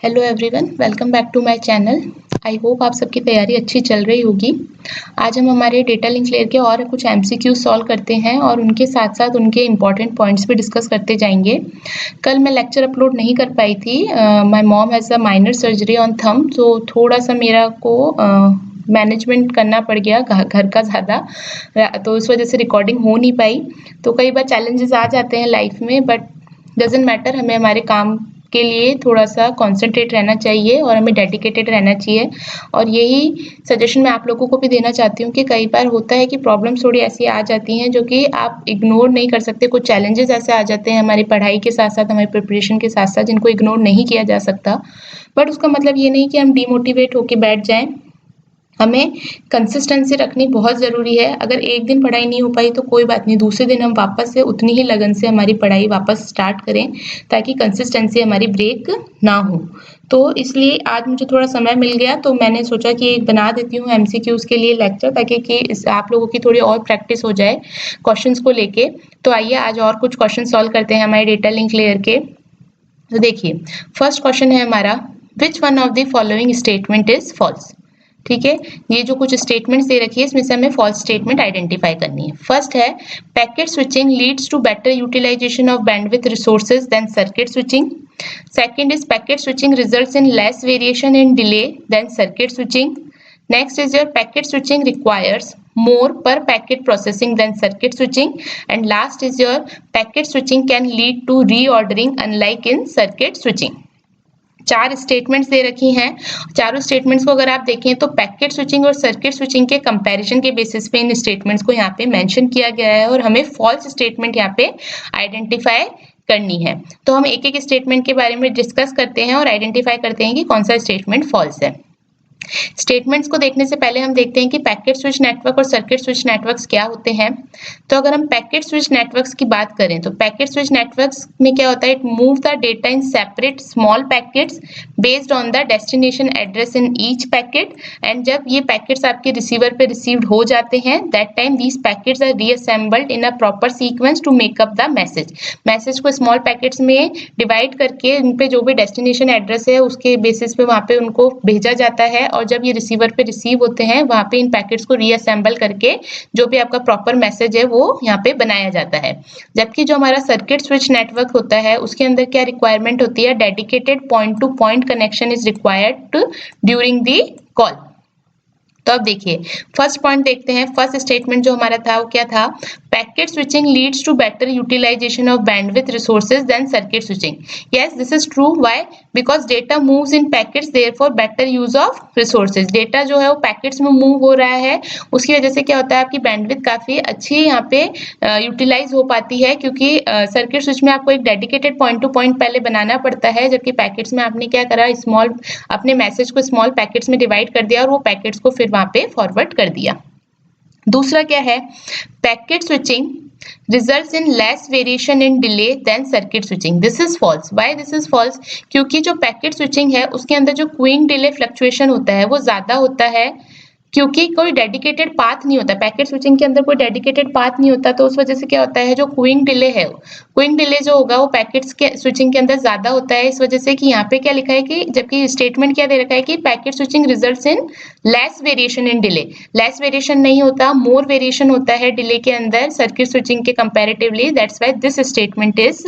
Hello everyone, welcome back to my channel. I hope आप सबकी तैयारी अच्छी चल रही होगी। आज हम हमारे डेटा लिंक लेयर के और कुछ एमसीक्यू सॉल्व करते हैं और उनके साथ साथ उनके इम्पॉर्टेंट पॉइंट्स भी डिस्कस करते जाएंगे। कल मैं लेक्चर अपलोड नहीं कर पाई थी। My mom has a minor surgery on thumb, तो थोड़ा सा मेरा को मैनेजमेंट करना पड़ गया घर का ज़्यादा, तो इस वजह से रिकॉर्डिंग हो नहीं पाई। तो कई बार चैलेंजेस आ जाते हैं लाइफ में, बट डजेंट मैटर, हमें हमारे काम के लिए थोड़ा सा कॉन्सेंट्रेट रहना चाहिए और हमें डेडिकेटेड रहना चाहिए। और यही सजेशन मैं आप लोगों को भी देना चाहती हूँ कि कई बार होता है कि प्रॉब्लम्स थोड़ी ऐसी आ जाती हैं जो कि आप इग्नोर नहीं कर सकते। कुछ चैलेंजेस ऐसे आ जाते हैं हमारी पढ़ाई के साथ साथ, हमारी प्रिपरेशन के साथ साथ, जिनको इग्नोर नहीं किया जा सकता। बट उसका मतलब ये नहीं कि हम डीमोटिवेट होकर बैठ जाएं। हमें कंसिस्टेंसी रखनी बहुत ज़रूरी है। अगर एक दिन पढ़ाई नहीं हो पाई तो कोई बात नहीं, दूसरे दिन हम वापस से उतनी ही लगन से हमारी पढ़ाई वापस स्टार्ट करें, ताकि कंसिस्टेंसी हमारी ब्रेक ना हो। तो इसलिए आज मुझे थोड़ा समय मिल गया तो मैंने सोचा कि एक बना देती हूँ एमसीक्यूज़ के लिए लेक्चर, ताकि कि आप लोगों की थोड़ी और प्रैक्टिस हो जाए क्वेश्चंस को लेके। तो आइए आज और कुछ क्वेश्चन सॉल्व करते हैं हमारे डेटा लिंक लेयर के। तो देखिए, फर्स्ट क्वेश्चन है हमारा, which one of the following statement is false. ठीक है, ये जो कुछ स्टेटमेंट्स दे रखी है इसमें से हमें फॉल्स स्टेटमेंट आइडेंटिफाई करनी है। फर्स्ट है, packet switching leads to better utilization of bandwidth resources than circuit switching. Second is, packet switching results in less variation in delay than circuit switching. Next is your packet switching requires more per packet processing than circuit switching. And last is your packet switching can lead to reordering unlike in circuit switching. चार statements दे रखी हैं। चारों statements को अगर आप देखें तो packet switching और सर्किट स्विचिंग के कंपैरिजन के बेसिस पे इन स्टेटमेंट्स को यहाँ पे मेंशन किया गया है और हमें फॉल्स स्टेटमेंट यहाँ पे आइडेंटिफाई करनी है। तो हम एक एक स्टेटमेंट के बारे में डिस्कस करते हैं और आइडेंटिफाई करते हैं कि कौन सा स्टेटमेंट फॉल्स है। स्टेटमेंट्स को देखने से पहले हम देखते हैं कि पैकेट स्विच नेटवर्क और सर्किट स्विच नेटवर्क्स क्या होते हैं। तो अगर हम पैकेट स्विच नेटवर्क्स की बात करें तो पैकेट स्विच नेटवर्क्स में क्या होता है, it move the data in separate small packets based on the destination address in each packet. And जब ये पैकेट्स आपके रिसीवर पे रिसीव्ड हो जाते हैं, that time these packets are reassembled in a proper sequence to make up the message. Message को small packets में divide करके उन पे जो भी डेस्टिनेशन एड्रेस है उसके बेसिस पे वहाँ पे उनको भेजा जाता है, और जब ये रिसीवर पे रिसीव होते हैं वहाँ पे इन पैकेट्स को रीअसेंबल करके जो भी आपका प्रॉपर मैसेज है वो यहाँ पे बनाया जाता है। जबकि जो हमारा सर्किट स्विच नेटवर्क होता है उसके अंदर क्या रिक्वायरमेंट होती है, dedicated point two point connection is required during the call. तो अब देखिए, फर्स्ट पॉइंट देखते हैं। फर्स्ट स्टेटमेंट जो हमारा था वो क्या था, packet switching leads to better utilization of bandwidth resources than circuit switching. Yes, this is true. Why? Because data moves in packets, therefore better use of resources. Data जो है वो पैकेट्स में मूव हो रहा है, उसकी वजह से क्या होता है, आपकी बैंडविड्थ काफी अच्छी यहाँ पे यूटिलाइज हो पाती है, क्योंकि सर्किट स्विच में आपको एक डेडिकेटेड पॉइंट टू पॉइंट पहले बनाना पड़ता है, जबकि पैकेट्स में आपने क्या करा, स्मॉल अपने मैसेज को स्मॉल पैकेट्स में डिवाइड कर दिया और वो पैकेट्स को फिर वहां पे फॉरवर्ड कर दिया। दूसरा क्या है, packet switching results in less variation in delay than circuit switching. This is false. Why this is false? क्योंकि जो पैकेट स्विचिंग है उसके अंदर जो क्यूइंग डिले फ्लक्चुएशन होता है वो ज्यादा होता है, क्योंकि कोई डेडिकेटेड पाथ नहीं होता। पैकेट स्विचिंग के अंदर कोई डेडिकेटेड पाथ नहीं होता, तो उस वजह से क्या होता है, जो क्यूइंग डिले है, क्यूइंग डिले जो होगा वो पैकेट्स के स्विचिंग के अंदर ज्यादा होता है। इस वजह से कि यहाँ पे क्या लिखा है कि, जबकि स्टेटमेंट क्या दे रखा है कि packet switching results in less variation in delay. Less variation नहीं होता, मोर वेरिएशन होता है डिले के अंदर सर्किट स्विचिंग के comparatively. That's why this statement is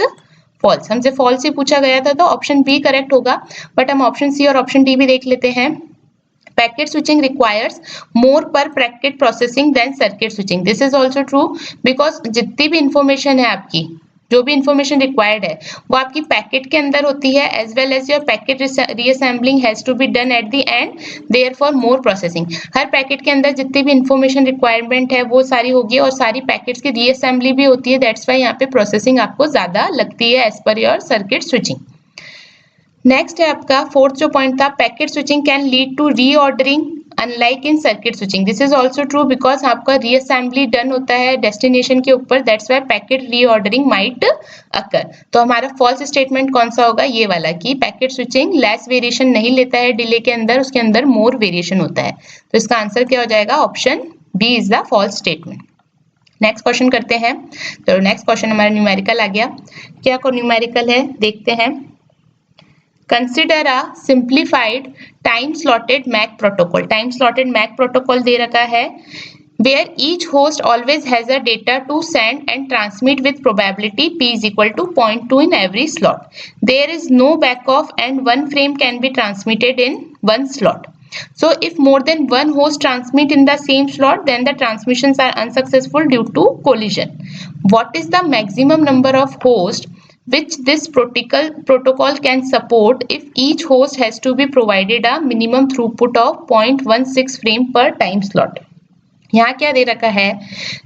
false. हमसे फॉल्स ही पूछा गया था तो ऑप्शन बी करेक्ट होगा, बट हम ऑप्शन सी और ऑप्शन डी भी देख लेते हैं। Packet switching requires more per packet processing than circuit switching. This is also true because जितनी भी इंफॉर्मेशन है आपकी, जो भी इंफॉर्मेशन रिक्वायर्ड है वो आपकी पैकेट के अंदर होती है, as well as your packet reassembling has to be done at the end, therefore more processing. हर पैकेट के अंदर जितनी भी इंफॉर्मेशन रिक्वायरमेंट है वो सारी होगी और सारी पैकेट्स की रीअसेंबली भी होती है। दैट्स वाई यहाँ पे प्रोसेसिंग आपको ज्यादा लगती है as per your circuit switching. Next है आपका फोर्थ जो पॉइंट था, packet switching can lead to reordering unlike in circuit switching. This is also true because आपका रीअसेंबली डन होता है डेस्टिनेशन के ऊपर, that's why packet reordering might occur. तो हमारा फॉल्स स्टेटमेंट कौन सा होगा, ये वाला, कि पैकेट स्विचिंग लेस वेरिएशन नहीं लेता है डिले के अंदर, उसके अंदर मोर वेरिएशन होता है। तो इसका आंसर क्या हो जाएगा, option B is the false statement. Next question करते हैं। तो नेक्स्ट क्वेश्चन हमारा न्यूमेरिकल आ गया। क्या को न्यूमेरिकल है देखते हैं। Consider a simplified time slotted MAC protocol. Time slotted MAC protocol दे रखा है where each host always has a data to send and transmit with probability p is equal to 0.2 in every slot. There is no backoff and one frame can be transmitted in one slot. So if more than one host transmit in the same slot, then the transmissions are unsuccessful due to collision. What is the maximum number of hosts which this protocol can support if each host has to be provided a minimum throughput of 0.16 frame per time slot? यहाँ क्या दे रखा है,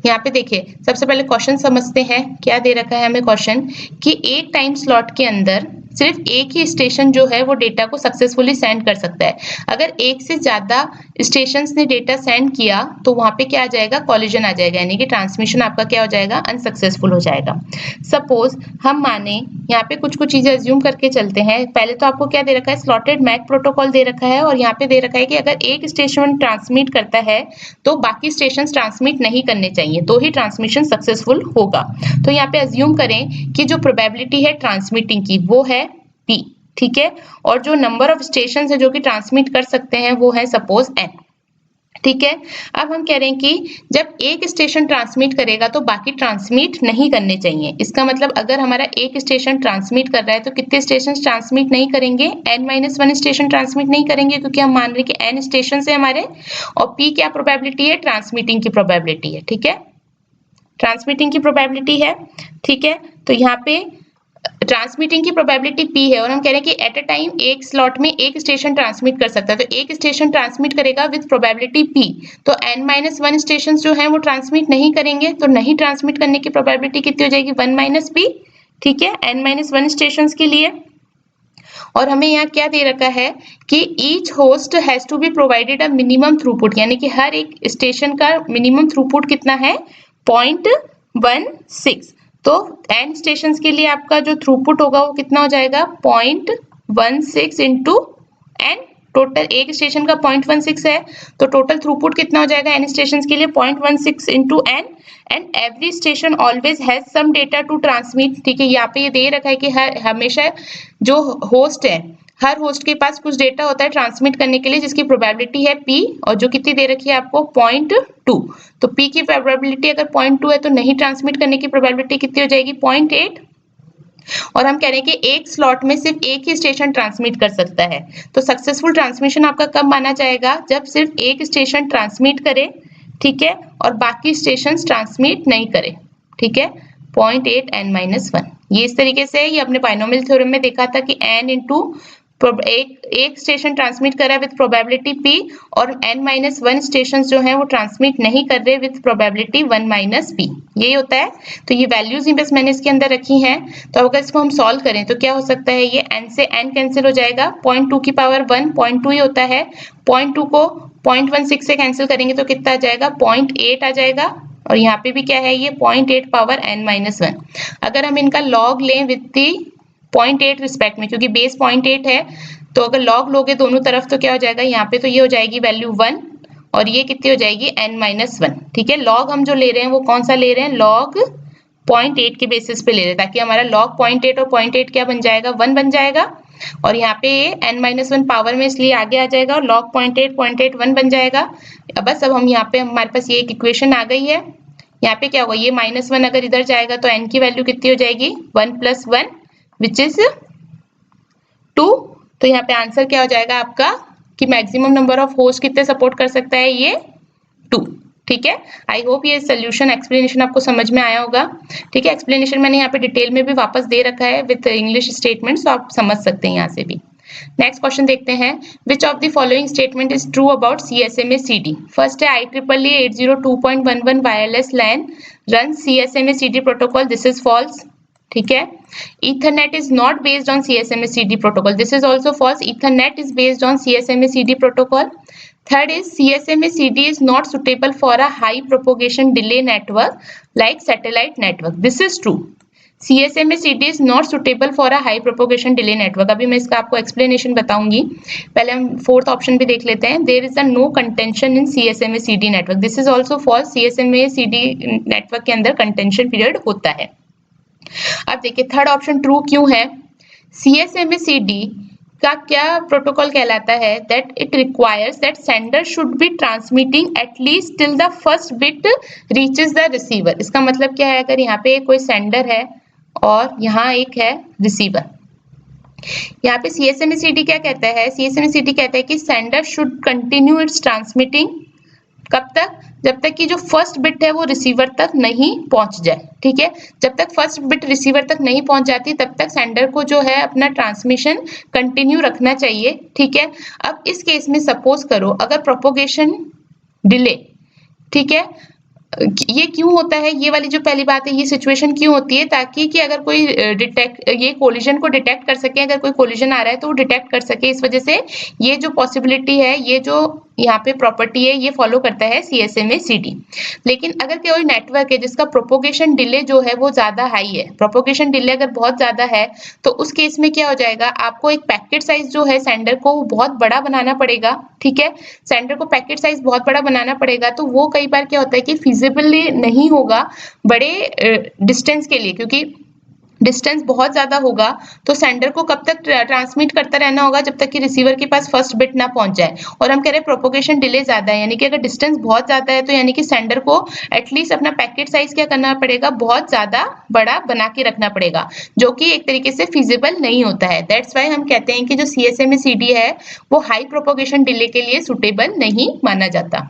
यहाँ पे देखिए सबसे पहले question समझते हैं। क्या दे रखा है हमें क्वेश्चन कि एक टाइम स्लॉट के अंदर सिर्फ एक ही स्टेशन जो है वो डेटा को सक्सेसफुली सेंड कर सकता है। अगर एक से ज्यादा स्टेशंस ने डेटा सेंड किया तो वहां पे क्या आ जाएगा, कॉलिजन आ जाएगा, यानी कि ट्रांसमिशन आपका क्या हो जाएगा, अनसक्सेसफुल हो जाएगा। सपोज हम माने यहाँ पे कुछ चीजें अज्यूम करके चलते हैं। पहले तो आपको क्या दे रखा है, स्लॉटेड मैक प्रोटोकॉल दे रखा है और यहाँ पे दे रखा है कि अगर एक स्टेशन ट्रांसमिट करता है तो बाकी स्टेशन ट्रांसमिट नहीं करने चाहिए, तो ही ट्रांसमिशन सक्सेसफुल होगा। तो यहाँ पे अज्यूम करें कि जो प्रोबेबिलिटी है ट्रांसमिटिंग की वो है p, ठीक है, और जो नंबर ऑफ स्टेशन है जो कि ट्रांसमिट कर सकते हैं वो है सपोज n, ठीक है। अब हम कह रहे हैं कि जब एक स्टेशन ट्रांसमिट करेगा तो बाकी ट्रांसमिट नहीं करने चाहिए। इसका मतलब अगर हमारा एक स्टेशन ट्रांसमिट कर रहा है तो कितने स्टेशन ट्रांसमिट नहीं करेंगे, n-1 स्टेशन ट्रांसमिट नहीं करेंगे, क्योंकि हम मान रहे हैं कि n स्टेशन है हमारे और p क्या प्रोबेबिलिटी है, ट्रांसमिटिंग की प्रोबेबिलिटी है, ठीक है, ट्रांसमिटिंग की प्रोबेबिलिटी है, ठीक है। तो यहाँ पे ट्रांसमिटिंग की प्रोबेबिलिटी p है और हम कह रहे हैं कि एट अ टाइम एक स्लॉट में एक स्टेशन ट्रांसमिट कर सकता है, तो एक स्टेशन ट्रांसमिट करेगा विद प्रोबेबिलिटी p, तो n-1 स्टेशन जो हैं वो ट्रांसमिट नहीं करेंगे, तो नहीं ट्रांसमिट करने की प्रोबेबिलिटी कितनी हो जाएगी, 1 - p, ठीक है, n-1 स्टेशन के लिए। और हमें यहाँ क्या दे रखा है कि each host has to be provided a minimum throughput, यानी कि हर एक स्टेशन का मिनिमम थ्रूपुट कितना है, 0.16। तो n स्टेशन के लिए आपका जो थ्रूपुट होगा वो कितना हो जाएगा, 0.16 इंटू n। टोटल एक स्टेशन का 0.16 है तो टोटल थ्रूपुट कितना हो जाएगा n स्टेशन के लिए, 0.16 into n। And every station always has some data to transmit, ठीक है। यहाँ पे ये दे रखा है कि हमेशा जो होस्ट है हर होस्ट के पास कुछ डेटा होता है ट्रांसमिट करने के लिए जिसकी प्रोबेबिलिटी है p, और जो कितनी दे रखी है आपको, 0.2। तो p की प्रोबेबिलिटी अगर 0.2 है तो नहीं ट्रांसमिट करने की प्रोबेबिलिटी कितनी हो जाएगी, 0.8। और हम कह रहे हैं कि एक स्लॉट में सिर्फ एक ही स्टेशन ट्रांसमिट कर सकता है, तो सक्सेसफुल ट्रांसमिशन आपका कब माना जाएगा, जब सिर्फ एक स्टेशन ट्रांसमिट करे, ठीक है, और बाकी स्टेशन ट्रांसमिट नहीं करे, ठीक है, 0.8 n-1। ये इस तरीके से ये अपने बाइनोमियल थ्योरम में देखा था कि n इंटू एक स्टेशन ट्रांसमिट कर रहा है विद प्रोबेबिलिटी p और n-1 स्टेशन जो हैं वो ट्रांसमिट नहीं कर रहे विद प्रोबेबिलिटी 1 - p, यही होता है। तो ये वैल्यूज ही बस मैंने इसके अंदर रखी हैं। तो अगर इसको हम सॉल्व करें तो क्या हो सकता है, ये n से n कैंसिल हो जाएगा, 0.2 की पावर 1 0.2 ही होता है, 0.2 को 0.16 से कैंसिल करेंगे तो कितना आ जाएगा, 0.8 आ जाएगा, और यहाँ पे भी क्या है ये 0.8 पावर n-1। अगर हम इनका लॉग लें विद दी 0.8 रिस्पेक्ट में, क्योंकि बेस 0.8 है, तो अगर लॉग लोगे दोनों तरफ तो क्या हो जाएगा, यहाँ पे तो ये हो जाएगी वैल्यू 1 और ये कितनी हो जाएगी n-1, ठीक है। लॉग हम जो ले रहे हैं वो कौन सा ले रहे हैं, लॉग 0.8 के बेसिस पे ले रहे हैं, ताकि हमारा लॉग 0.8 और 0.8 क्या बन जाएगा, 1 बन जाएगा, और यहाँ पे n-1 पावर में इसलिए आगे आ जाएगा और log 0.8 0.8 1 बन जाएगा। बस अब हम यहाँ पे हमारे पास ये एक इक्वेशन आ गई है। यहाँ पे क्या होगा, ये -1 अगर इधर जाएगा तो n की वैल्यू कितनी हो जाएगी, 1 + 1 विच इज 2। तो यहाँ पे आंसर क्या हो जाएगा आपका कि मैक्सिमम नंबर ऑफ होस्ट कितने सपोर्ट कर सकता है, ये 2, ठीक है। आई होप ये सोल्यूशन एक्सप्लेनेशन आपको समझ में आया होगा, ठीक है। एक्सप्लेनेशन मैंने यहाँ पे डिटेल में भी वापस दे रखा है विद इंग्लिश स्टेटमेंट्स, तो आप समझ सकते हैं यहाँ से भी। नेक्स्ट क्वेश्चन देखते हैं, which of the following statement is true about CSMA-CD। First है IEEE 802.11 wireless LAN run CSMA-CD protocol, this is false, ठीक है। Ethernet is not based on CSMA-CD protocol, this is also false, Ethernet is based on CSMA-CD protocol। Third is CSMA-CD is not suitable for a high propagation delay network like satellite network, this is true, CSMA-CD is not suitable for a high propagation delay network। अभी मैं इसका आपको explanation बताऊंगी, पहले हम fourth option भी देख लेते हैं, there is a no contention in CSMA-CD network, this is also false, CSMA-CD network के अंदर contention period होता है। अब देखिए थर्ड ऑप्शन ट्रू क्यों है, CSMA-CD का क्या प्रोटोकॉल कहलाता है? That it requires that sender should be transmitting at least till the first bit reaches the receiver. इसका मतलब क्या है? अगर यहाँ पे कोई सेंडर है और यहाँ एक है रिसीवर, यहाँ पे CSMA-CD क्या कहता है? CSMA-CD कहता है कि sender should continue its transmitting, कब तक? जब तक कि जो फर्स्ट बिट है वो रिसीवर तक नहीं पहुंच जाए। ठीक है, जब तक फर्स्ट बिट रिसीवर तक नहीं पहुंच जाती तब तक सेंडर को जो है अपना ट्रांसमिशन कंटिन्यू रखना चाहिए। ठीक है, अब इस केस में सपोज करो अगर प्रोपोगेशन डिले, ठीक है, ये क्यों होता है? ये वाली जो पहली बात है, ये सिचुएशन क्यों होती है? ताकि कि अगर कोई ये कोलिजन को डिटेक्ट कर सके, अगर कोई कोलिजन आ रहा है तो वो डिटेक्ट कर सके। इस वजह से ये जो पॉसिबिलिटी है, ये जो यहाँ पे प्रॉपर्टी है, ये फॉलो करता है CSMA-CD। लेकिन अगर कोई नेटवर्क है जिसका प्रोपोगेशन डिले जो है वो ज्यादा हाई है, प्रोपोगेशन डिले अगर बहुत ज्यादा है, तो उस केस में क्या हो जाएगा? आपको एक पैकेट साइज जो है सेंडर को बहुत बड़ा बनाना पड़ेगा। ठीक है, सेंडर को पैकेट साइज बहुत बड़ा बनाना पड़ेगा, तो वो कई बार क्या होता है कि फिजिबली नहीं होगा बड़े डिस्टेंस के लिए, क्योंकि डिस्टेंस बहुत ज्यादा होगा तो सेंडर को कब तक ट्रांसमिट करता रहना होगा? जब तक कि रिसीवर के पास फर्स्ट बिट ना पहुंच जाए। और हम कह रहे हैं प्रोपोगेशन डिले ज्यादा है, यानी कि अगर डिस्टेंस बहुत ज्यादा है तो यानी कि सेंडर को एटलीस्ट अपना पैकेट साइज क्या करना पड़ेगा? बहुत ज्यादा बड़ा बना के रखना पड़ेगा, जो कि एक तरीके से फिजिबल नहीं होता है। दैट्स वाई हम कहते हैं कि जो CSMA-CD है वो हाई प्रोपोगेशन डिले के लिए सुटेबल नहीं माना जाता।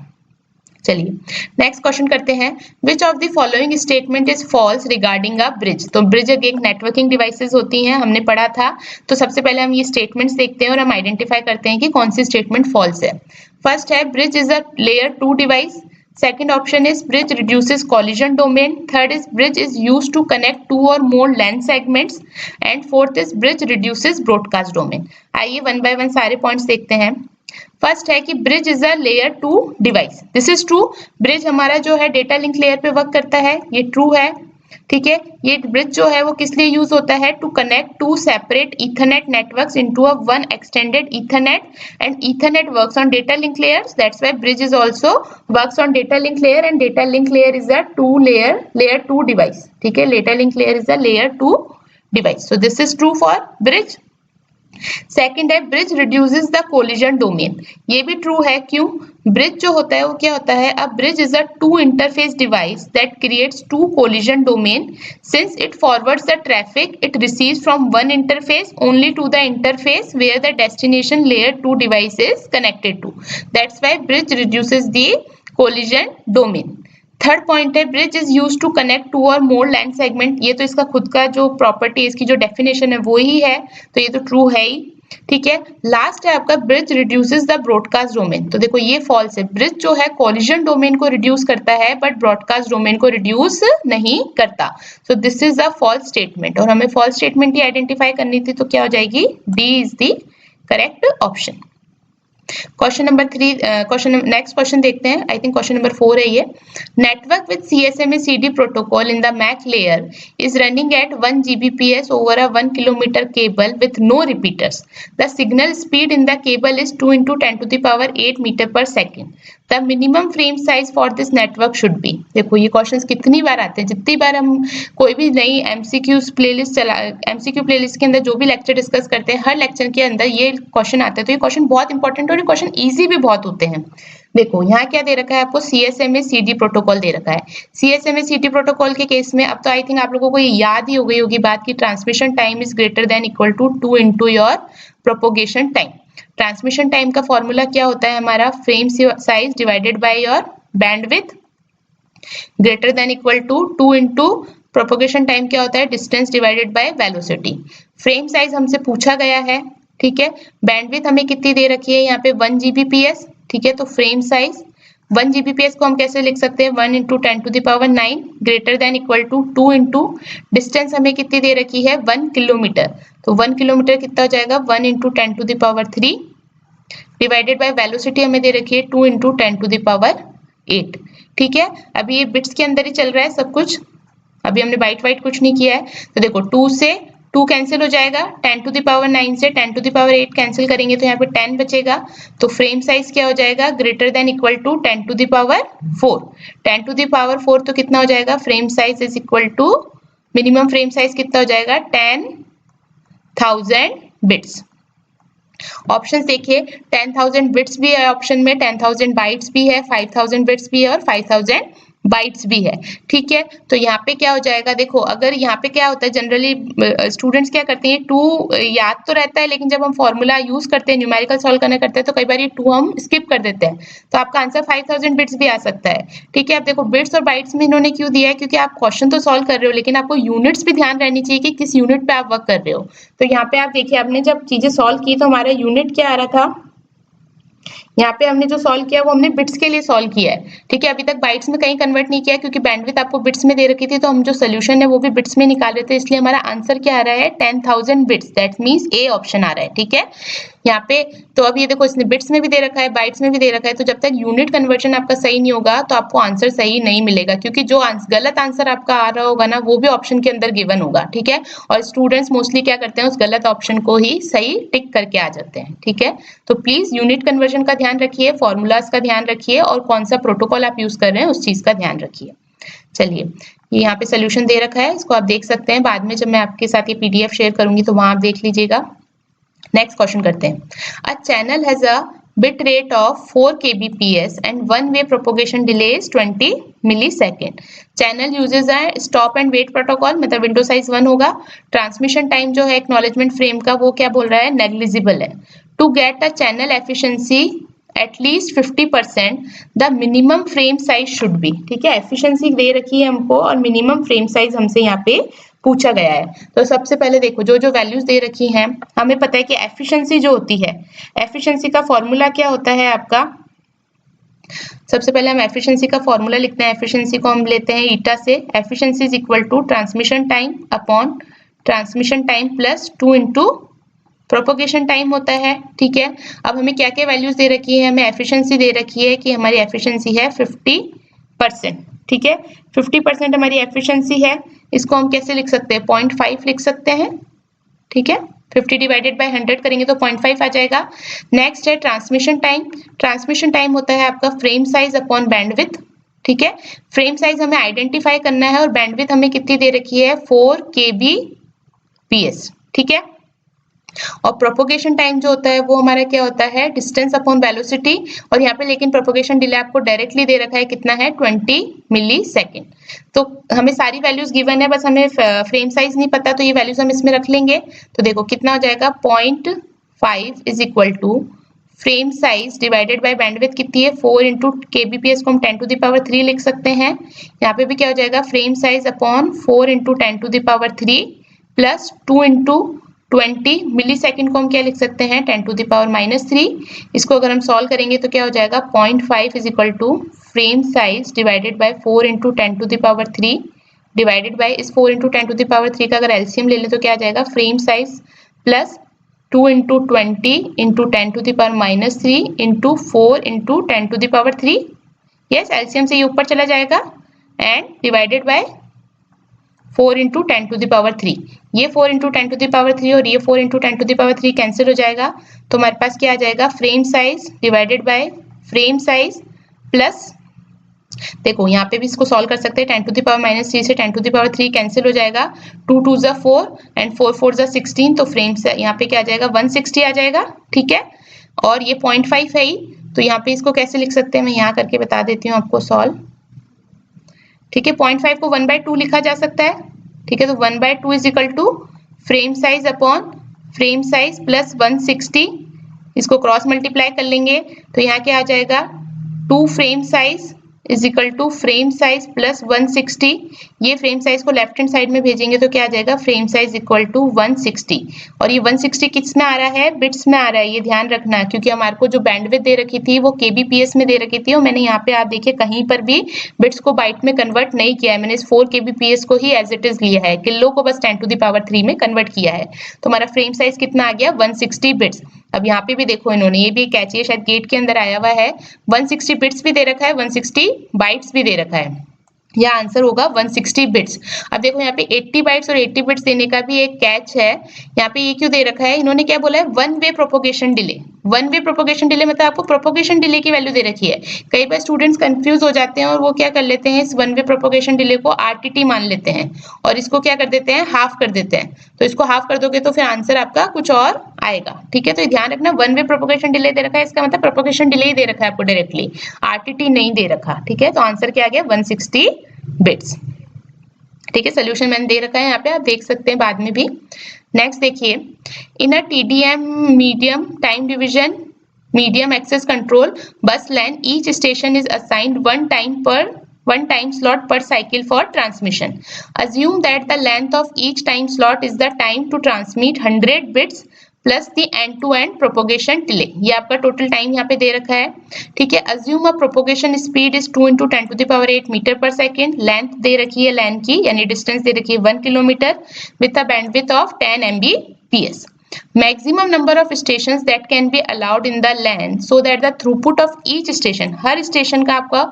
चलिए नेक्स्ट क्वेश्चन करते हैं। Which of the following statement is false regarding a bridge? तो ब्रिज एक नेटवर्किंग डिवाइसेस होती हैं, हमने पढ़ा था। तो सबसे पहले हम ये स्टेटमेंट्स देखते हैं और हम आइडेंटिफाई करते हैं कि कौन सी स्टेटमेंट फॉल्स है। फर्स्ट है bridge is a layer 2 device. Second option is bridge reduces collision domain. Third is bridge is used to connect two or more LAN segments. And fourth is bridge reduces broadcast domain. आइए one by one सारे points देखते हैं। First है कि bridge is a layer 2 device. This is true. Bridge हमारा जो है data link layer पे वर्क करता है, ये ट्रू है। ठीक है, ये ब्रिज जो है वो किस लिए यूज होता है? To connect two separate Ethernet networks into a one extended Ethernet, and Ethernet works on data link layers. That's why bridge is also works on data link layer, and data link layer is a layer 2 device. ठीक है, data link layer is a layer 2 device. So this is true for bridge. Second है bridge reduces the collision domain. ये भी true है। क्यों? Bridge जो होता है वो क्या होता है? A bridge is a two interface device that creates two collision domain since it forwards the traffic it receives from one interface only to the interface where the destination layer 2 device is connected to. That's why bridge reduces the collision domain. Third point है bridge is use to connect two और more land segment. ये तो इसका खुद का जो property, इसकी जो डेफिनेशन है वो ही है, तो ये तो ट्रू है ही। ठीक है, लास्ट है आपका bridge reduces the broadcast domain. तो देखो ये फॉल्स है। ब्रिज जो है कॉलिजन डोमेन को रिड्यूस करता है बट ब्रॉडकास्ट डोमेन को रिड्यूस नहीं करता। So this is a false statement, और हमें फॉल्स स्टेटमेंट ही आइडेंटिफाई करनी थी, तो क्या हो जाएगी? D is the correct option. Question number 3, next question देखते हैं। आई थिंक क्वेश्चन नंबर 4 है ये। Network with CSMA-CD protocol in the MAC layer is running at 1 Gbps over a 1 kilometer cable with no repeaters. The signal speed in the cable is 2 into 10 to the power 8 meter per second. The minimum frame size for this network should be. देखो ये questions कितनी बार आते हैं, जितनी बार हम कोई भी नई MCQ प्लेलिस्ट के अंदर जो भी लेक्चर डिस्कस करते हैं, हर लेक्चर के अंदर ये क्वेश्चन आता है। तो ये क्वेश्चन बहुत इंपॉर्टेंट और ये क्वेश्चन इजी भी बहुत होते हैं। देखो यहाँ क्या दे रखा है आपको? CSMA-CD प्रोटोकॉल दे रखा है। CSMA-CD प्रोटोकॉल के केस में अब तो आई थिंक आप लोगों को ये याद ही हो गई होगी बात की transmission time is greater than equal to 2 into your propagation time. Transmission time का फॉर्मूला क्या होता है हमारा? Frame size divided by your bandwidth greater than equal to 2 into propagation time क्या होता है? Distance divided by velocity. Frame size हमसे पूछा गया है, ठीक है। बैंडविड्थ हमें कितनी दे रखी है यहाँ पे? 1 Gbps, ठीक है। तो फ्रेम साइज 1 Gbps को हम कैसे लिख सकते हैं? 1 into 10 to the power 9 greater than equal to 2 into डिस्टेंस हमें कितनी दे रखी है? 1 किलोमीटर। तो 1 किलोमीटर कितना हो जाएगा? 1 into 10 to the power 3 divided by velocity हमें दे रखी है 2 into 10 to the power 8, ठीक है। अभी ये बिट्स के अंदर ही चल रहा है सब कुछ, अभी हमने बाइट वाइट कुछ नहीं किया है। तो देखो 2 से 2 कैंसिल हो जाएगा, 10 to the power 9 से 10 to the power 8 कैंसिल करेंगे तो यहाँ पे 10 बचेगा। तो फ्रेम साइज क्या हो जाएगा? Greater than equal to 10 to the power 4। 10 to the power 4 तो कितना हो जाएगा? Frame size is equal to minimum frame size कितना हो जाएगा? 10,000 बिट्स। ऑप्शंस देखिए, 10,000 बिट्स भी है ऑप्शन में, 10,000 बाइट्स भी है, 5,000 बिट्स भी है और 5,000 बाइट्स भी है। ठीक है, तो यहाँ पे क्या हो जाएगा, देखो अगर यहाँ पे क्या होता है जनरली स्टूडेंट्स क्या करते हैं, 2 याद तो रहता है लेकिन जब हम फॉर्मूला यूज करते हैं, न्यूमेरिकल सॉल्व करना करते हैं तो कई बार ये 2 हम स्किप कर देते हैं, तो आपका आंसर 5,000 बिट्स भी आ सकता है। ठीक है, अब देखो बिट्स और बाइट्स में इन्होंने क्यों दिया है, क्योंकि आप क्वेश्चन तो सॉल्व कर रहे हो लेकिन आपको यूनिट्स भी ध्यान रहनी चाहिए कि किस यूनिट पे आप वर्क कर रहे हो। तो यहाँ पे आप देखिए, आपने जब चीजें सॉल्व की तो हमारा यूनिट क्या आ रहा था, यहाँ पे हमने जो सॉल्व किया वो हमने बिट्स के लिए सॉल्व किया है। ठीक है, अभी तक बाइट्स में कहीं कन्वर्ट नहीं किया क्योंकि बैंडविड्थ आपको बिट्स में दे रखी थी, तो हम जो सोल्यूशन है वो भी बिट्स में निकाल रहे थे, इसलिए हमारा आंसर क्या आ रहा है 10,000 bits, that means A option आ रहा है। ठीक है, यहाँ पे तो अब ये देखो इसने बिट्स में भी दे रखा है, बाइट्स में भी दे रखा है, तो जब तक यूनिट कन्वर्जन आपका सही नहीं होगा तो आपको आंसर सही नहीं मिलेगा, क्योंकि जो गलत आंसर आपका आ रहा होगा ना वो भी ऑप्शन के अंदर गिवन होगा। ठीक है, और स्टूडेंट्स मोस्टली क्या करते हैं, उस गलत ऑप्शन को ही सही टिक करके आ जाते हैं। ठीक है, तो प्लीज यूनिट कन्वर्जन का ध्यान रखिए, फॉर्मूलाज का ध्यान रखिए और कौन सा प्रोटोकॉल आप यूज कर रहे हैं उस चीज का ध्यान रखिए। चलिए, ये यहाँ पे सोल्यूशन दे रखा है, इसको आप देख सकते हैं, बाद में जब मैं आपके साथ ये पीडीएफ शेयर करूंगी तो वहां आप देख लीजिएगा। नेक्स्ट क्वेश्चन करते हैं। A channel has a bit rate of 4 kbps and one way propagation delay is 20 millisecond. Channel uses a stop and wait protocol, मतलब विंडो साइज 1 होगा। ट्रांसमिशन टाइम जो है एक्नॉलेजमेंट फ्रेम का वो क्या बोल रहा है, नेग्लिजिबल है। To get a channel efficiency at least 50% the minimum frame size should be। ठीक है, एफिशिएंसी दे रखी है हमको और मिनिमम फ्रेम साइज हमसे यहाँ पे पूछा गया है। तो सबसे पहले देखो जो जो वैल्यूज दे रखी हैं, हमें पता है कि एफिशिएंसी जो होती है, एफिशिएंसी का फॉर्मूला क्या होता है आपका, सबसे पहले हम एफिशिएंसी का फॉर्मूला लिखते हैं। एफिशिएंसी को हम लेते हैं ईटा से, efficiency is equal to transmission time upon transmission time plus 2 into propagation time होता है। ठीक है, अब हमें क्या क्या वैल्यूज दे रखी है, हमें एफिशिएंसी दे रखी है कि हमारी एफिशिएंसी है 50%। ठीक है, 50% हमारी एफिशिएंसी है, इसको हम कैसे लिख सकते हैं, 0.5 लिख सकते हैं। ठीक है, 50 डिवाइडेड बाय 100 करेंगे तो 0.5 आ जाएगा। नेक्स्ट है ट्रांसमिशन टाइम, ट्रांसमिशन टाइम होता है आपका फ्रेम साइज अपॉन बैंडविड्थ। ठीक है, फ्रेम साइज हमें आइडेंटिफाई करना है और बैंडविड्थ हमें कितनी दे रखी है, 4 kbps। ठीक है, और प्रोपोगेशन टाइम जो होता है वो हमारा क्या होता है, डिस्टेंस अपॉन वेलोसिटी, और यहाँ पे लेकिन प्रोपोगेशन डिले आपको डायरेक्टली दे रखा है, कितना है, 20 मिली सेकेंड। तो हमें सारी वैल्यूज गिवन है, बस हमें फ्रेम साइज नहीं पता, तो ये वैल्यूज हम इसमें रख लेंगे। तो देखो कितना हो जाएगा, 0.5 is equal to frame size divided by bandwidth कितनी है, 4 इंटू kbps को हम 10 टू द पावर 3 लिख सकते हैं। यहाँ पे भी क्या हो जाएगा, frame size upon 4 into 10 to the power 3 plus 2 into 20 millisecond को हम क्या लिख सकते हैं, 10 टू द पावर -3। इसको अगर हम सॉल्व करेंगे तो क्या हो जाएगा, 0.5 is equal to frame size divided by 4 into 10 to the power 3 divided by इस 4 इंटू 10 टू द पावर 3 का अगर एलसीएम ले ले तो क्या आ जाएगा, frame size plus 2 into 20 into 10 to the power -3 into 4 into 10 to the power 3। Yes, LCM से ये ऊपर चला जाएगा and divided by 4 into 10 to the power 3। ये 4 इंटू 10 टू द पावर 3 और ये 4 into 10 to the power 3 cancel हो जाएगा, तो हमारे पास क्या आ जाएगा, frame size divided by frame size plus, देखो यहाँ पे भी इसको सॉल्व कर सकते हैं, 10 टू द पावर -3 से 10 टू द पावर 3 कैंसिल हो जाएगा, 2 2 जा 4 एंड 4 4 जा 16, तो फ्रेम से यहाँ पे क्या आ जाएगा, 160 आ जाएगा। ठीक है, और ये 0.5 है ही, तो यहाँ पे इसको कैसे लिख सकते हैं, मैं यहाँ करके बता देती हूँ आपको सॉल्व। ठीक है, 0.5 को 1/2 लिखा जा सकता है। ठीक है, तो 1/2 is equal to frame size upon frame size plus 160, इसको क्रॉस मल्टीप्लाई कर लेंगे तो यहाँ क्या आ जाएगा, 2 frame size is equal to frame size plus 160। ये फ्रेम साइज को लेफ्ट हैंड साइड में भेजेंगे तो क्या आ जाएगा, फ्रेम साइज इक्वल टू 160, और ये 160 किस में आ रहा है, बिट्स में आ रहा है, ये ध्यान रखना, क्योंकि हमारे को जो बैंडविड्थ दे रखी थी वो kbps में दे रखी थी और मैंने यहाँ पे आप देखिए कहीं पर भी बिट्स को बाइट में कन्वर्ट नहीं किया है, मैंने इस 4 kbps को ही एज इट इज लिया है, किलो को बस 10 टू द पावर 3 में कन्वर्ट किया है। तो हमारा फ्रेम साइज कितना आ गया, 160 बिट्स। अब यहाँ पे भी देखो इन्होंने, ये भी कैची है, शायद गेट के अंदर आया हुआ है, 160 बिट्स भी दे रखा है, 160 बाइट्स भी दे रखा है, या आंसर होगा 160 बिट्स। अब देखो यहाँ पे 80 बाइट्स और 80 बिट्स देने का भी एक कैच है, यहाँ पे ये क्यों दे रखा है, इन्होंने क्या बोला है, one way propagation delay. One way propagation delay मतलब आपको प्रोपोगेशन डिले की वैल्यू दे रखी है। कई बार स्टूडेंट्स कंफ्यूज हो जाते हैं और वो क्या कर लेते हैं, इस वन वे प्रोपोगेशन डिले को आरटीटी मान लेते हैं और इसको क्या कर देते हैं, हाफ कर देते हैं। तो इसको हाफ कर दोगे तो फिर आंसर आपका कुछ और आएगा। ठीक है। तो ध्यान रखना, वन वे प्रोपोगेशन डिले दे रखा है, इसका मतलब प्रोपोगेशन डिले ही दे रखा है आपको डायरेक्टली, आरटीटी नहीं दे रखा, ठीक है। तो आंसर क्या आ गया 160 बिट्स, ठीक है। सोल्यूशन मैंने दे रखा है यहाँ पे, आप देख सकते हैं बाद में भी। नेक्स्ट देखिए, in a TDM medium time division medium access control bus LAN, each station is assigned one time slot per cycle for transmission. Assume that the length of each time slot is the time to transmit 100 bits plus the end to end propagation delay. ये आपका total time यहाँ पे दे रखा है, ठीक है। Assume a propagation speed is 2 × 10⁸ metre per second. Length दे रखी है लैन की, यानी डिस्टेंस दे रखी है 1 kilometre with a bandwidth of 10 Mbps। Maximum number of stations that can be allowed in the LAN so that the throughput of each station, her station का आपका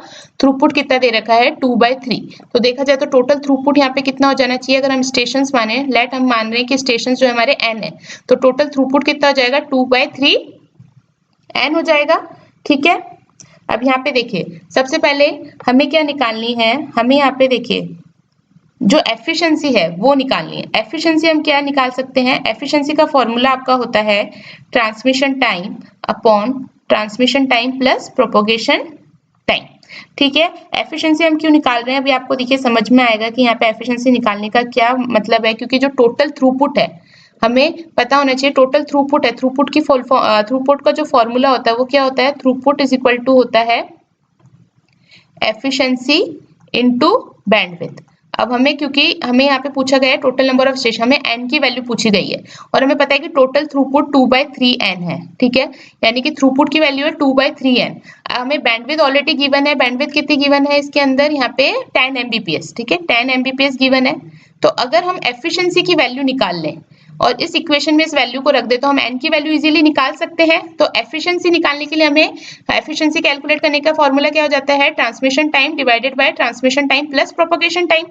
throughput कितना दे रखा है 2/3। तो देखा जाए तो टोटल थ्रूपुट यहाँ पे कितना हो जाना चाहिए, अगर हम स्टेशंस माने, लेट हम मान रहे हैं कि स्टेशंस जो हमारे n है, तो टोटल थ्रूपुट कितना हो जाएगा 2/3 n हो जाएगा, ठीक है। अब यहाँ पे देखिए, सबसे पहले हमें क्या निकालनी है, हमें यहाँ पे देखिए जो एफिशिएंसी है वो निकालनी है। एफिशिएंसी हम क्या निकाल सकते हैं, एफिशिएंसी का फॉर्मूला आपका होता है transmission time upon transmission time plus propagation time, ठीक है। एफिशिएंसी हम क्यों निकाल रहे हैं, अभी आपको देखिए समझ में आएगा कि यहाँ पे एफिशिएंसी निकालने का क्या मतलब है। क्योंकि जो टोटल थ्रूपुट है, हमें पता होना चाहिए टोटल थ्रूपुट है, थ्रूपुट का जो फॉर्मूला होता है वो क्या होता है, थ्रूपुट इज इक्वल टू होता है एफिशिएंसी इनटू बैंडविड्थ। अब हमें, क्योंकि हमें यहाँ पे पूछा गया है टोटल नंबर ऑफ स्टेशन, हमें n की वैल्यू पूछी गई है और हमें पता है कि टोटल थ्रूपुट 2/3n है, ठीक है। यानी कि थ्रूपुट की वैल्यू है 2/3n। हमें बैंडविड्थ ऑलरेडी गिवन है, बैंडविड्थ कितनी गिवन है इसके अंदर, यहाँ पे 10 Mbps, ठीक है, 10 Mbps गिवन है। तो अगर हम एफिशिएंसी की वैल्यू निकाल लें और इस इक्वेशन में इस वैल्यू को रख दे तो हम n की वैल्यू इजीली निकाल सकते हैं। तो एफिशिएंसी निकालने के लिए हमें एफिशिएंसी कैलकुलेट करने का फॉर्मूला क्या हो जाता है, transmission time divided by transmission time plus propagation time,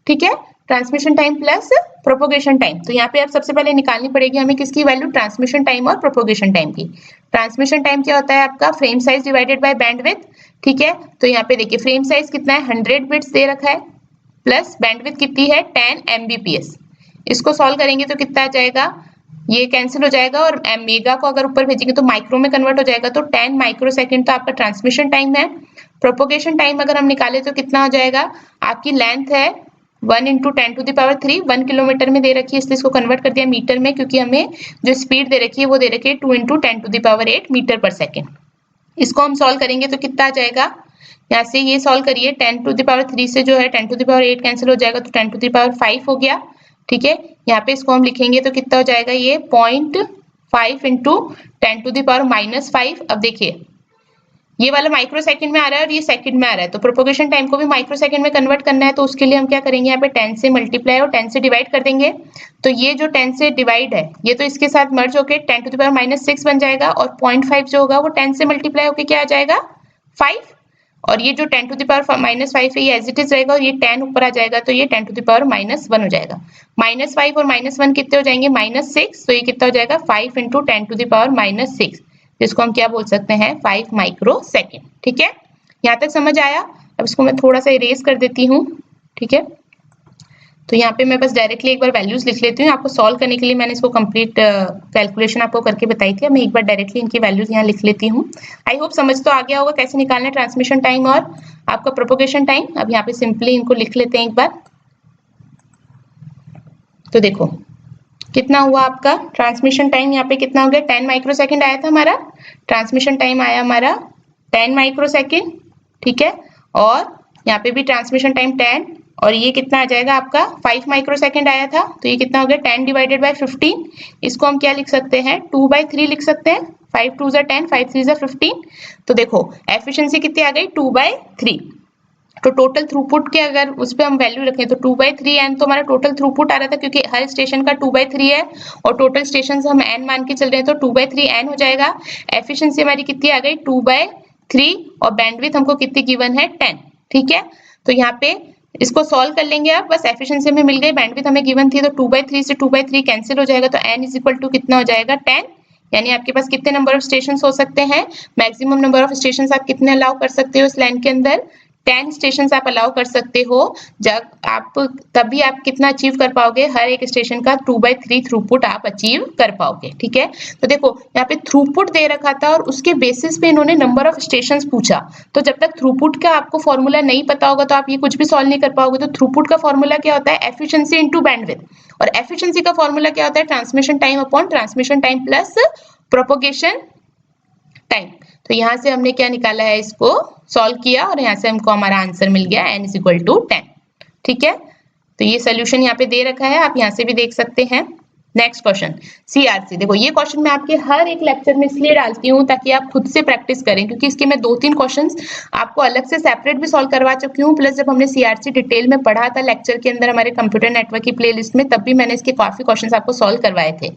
ठीक है। Transmission time plus propagation time. तो यहाँ पे अब सबसे पहले निकालनी पड़ेगी हमें किसकी वैल्यू, ट्रांसमिशन टाइम और प्रोपोगेशन टाइम की। ट्रांसमिशन टाइम क्या होता है आपका, frame size divided by bandwidth, ठीक है। तो यहाँ पे देखिए फ्रेम साइज कितना है 100 बिट्स दे रखा है, प्लस बैंडविड्थ कितनी है 10 Mbps। इसको सॉल्व करेंगे तो कितना आ जाएगा, ये कैंसिल हो जाएगा और मेगा को अगर ऊपर भेजेंगे तो माइक्रो में कन्वर्ट हो जाएगा। तो 10 माइक्रोसेकंड तो आपका ट्रांसमिशन टाइम है। प्रोपोगेशन टाइम अगर हम निकाले तो कितना हो जाएगा, आपकी लेंथ है 1 × 10⁻3, 1 किलोमीटर में दे रखी है, इसलिए इसको कन्वर्ट कर दिया मीटर में, क्योंकि हमें जो स्पीड दे रखी है वो दे रखी है 2 × 10⁸ मीटर पर सेकेंड। इसको हम सॉल्व करेंगे तो कितना आ जाएगा, यहाँ से ये सॉल्व करिए, 10⁻3 से जो है 10⁸ कैंसिल हो जाएगा तो 10⁵ हो गया, ठीक है। यहाँ पे इसको हम लिखेंगे तो कितना हो जाएगा, ये 0.5 × 10⁻⁻5। अब देखिए ये वाला माइक्रो सेकंड में आ रहा है और ये सेकंड में आ रहा है, तो प्रोपोगेशन टाइम को भी माइक्रो सेकंड में कन्वर्ट करना है। तो उसके लिए हम क्या करेंगे, यहाँ पे 10 से मल्टीप्लाई और 10 से डिवाइड कर देंगे। तो ये जो 10 से डिवाइड है ये तो इसके साथ मर्ज होके 10⁻⁻6 बन जाएगा और 0.5 जो होगा वो 10 से मल्टीप्लाई होके क्या आ जाएगा 5, और ये जो 10⁻⁻5 है ये एज इट इज रहेगा और ये 10 ऊपर आ जाएगा तो ये 10⁻⁻1 हो जाएगा। -5 और -1 कितने हो जाएंगे, -6, तो ये कितना हो जाएगा 5 × 10⁻⁻6, जिसको हम क्या बोल सकते हैं 5 माइक्रो सेकेंड, ठीक है। यहाँ तक समझ आया। अब इसको मैं थोड़ा सा इरेज कर देती हूँ, ठीक है। तो यहाँ पे मैं बस डायरेक्टली एक बार वैल्यूज लिख लेती हूँ, आपको सॉल्व करने के लिए मैंने इसको कंप्लीट कैलकुलेशन आपको करके बताई थी। मैं एक बार डायरेक्टली इनकी वैल्यूज यहाँ लिख लेती हूँ। आई होप समझ तो आ गया होगा कैसे निकालना है ट्रांसमिशन टाइम और आपका प्रोपोगेशन टाइम। अब यहाँ पे सिंपली इनको लिख लेते हैं एक बार। तो देखो कितना हुआ आपका ट्रांसमिशन टाइम, यहाँ पे कितना हो गया 10 माइक्रोसेकंड आया था हमारा, ट्रांसमिशन टाइम आया हमारा 10 माइक्रोसेकंड, ठीक है। और यहाँ पे भी ट्रांसमिशन टाइम 10 और ये कितना आ जाएगा आपका 5 माइक्रोसेकंड आया था, तो ये कितना हो गया 10 डिवाइडेड बाय 15। इसको हम क्या लिख सकते हैं 2/3 लिख सकते हैं, 5 2 = 10, 5 3 = 15। तो देखो एफिशिएंसी कितनी आ गई 2/3। तो टोटल थ्रूपुट के अगर उस पर हम वैल्यू रखें तो 2/3n तो हमारा टोटल थ्रूपुट आ रहा था, क्योंकि हर स्टेशन का 2/3 है और टोटल स्टेशन हम n मान के चल रहे हैं तो 2/3n हो जाएगा। एफिशिएंसी हमारी कितनी आ गई 2/3 और बैंडविड्थ हमको कितनी गिवन है 10, ठीक है। तो यहाँ पे इसको सॉल्व कर लेंगे आप, बस एफिशिएंसी हमें मिल गई, बैंडविड्थ हमें गिवन थी, तो 2/3 से 2/3 कैंसिल हो जाएगा तो n = कितना हो जाएगा 10। यानी आपके पास कितने नंबर ऑफ स्टेशन हो सकते हैं, मैक्सिमम नंबर ऑफ स्टेशन आप कितने अलाउ कर सकते हो इस लाइन के अंदर 10 स्टेशन आप अलाउ कर सकते हो। जब आप तभी आप कितना अचीव कर पाओगे, हर एक स्टेशन का 2/3 थ्रूपुट आप अचीव कर पाओगे। ठीक है, तो देखो यहाँ पे थ्रूपुट दे रखा था और उसके बेसिस पे इन्होंने नंबर ऑफ स्टेशंस पूछा। तो जब तक थ्रूपुट का आपको फॉर्मूला नहीं पता होगा तो आप ये कुछ भी सॉल्व नहीं कर पाओगे। तो थ्रूपुट का फॉर्मूला क्या होता है, एफिशिएंसी इनटू बैंडविड्थ, और एफिशिएंसी का फॉर्मूला क्या होता है, transmission time upon transmission time plus propagation time. तो यहाँ से हमने क्या निकाला है, इसको सॉल्व किया और यहाँ से हमको हमारा आंसर मिल गया n = 10। ठीक है, तो ये सोल्यूशन यहाँ पे दे रखा है, आप यहाँ से भी देख सकते हैं। Next question CRC। देखो ये क्वेश्चन मैं आपके हर एक लेक्चर में इसलिए डालती हूँ ताकि आप खुद से प्रैक्टिस करें, क्योंकि इसके मैं 2-3 क्वेश्चंस आपको अलग से सेपरेट भी सॉल्व करवा चुकी हूँ। प्लस जब हमने CRC डिटेल में पढ़ा था लेक्चर के अंदर हमारे कंप्यूटर नेटवर्क की प्लेलिस्ट में, तब भी मैंने इसके काफी क्वेश्चंस आपको सॉल्व करवाए थे।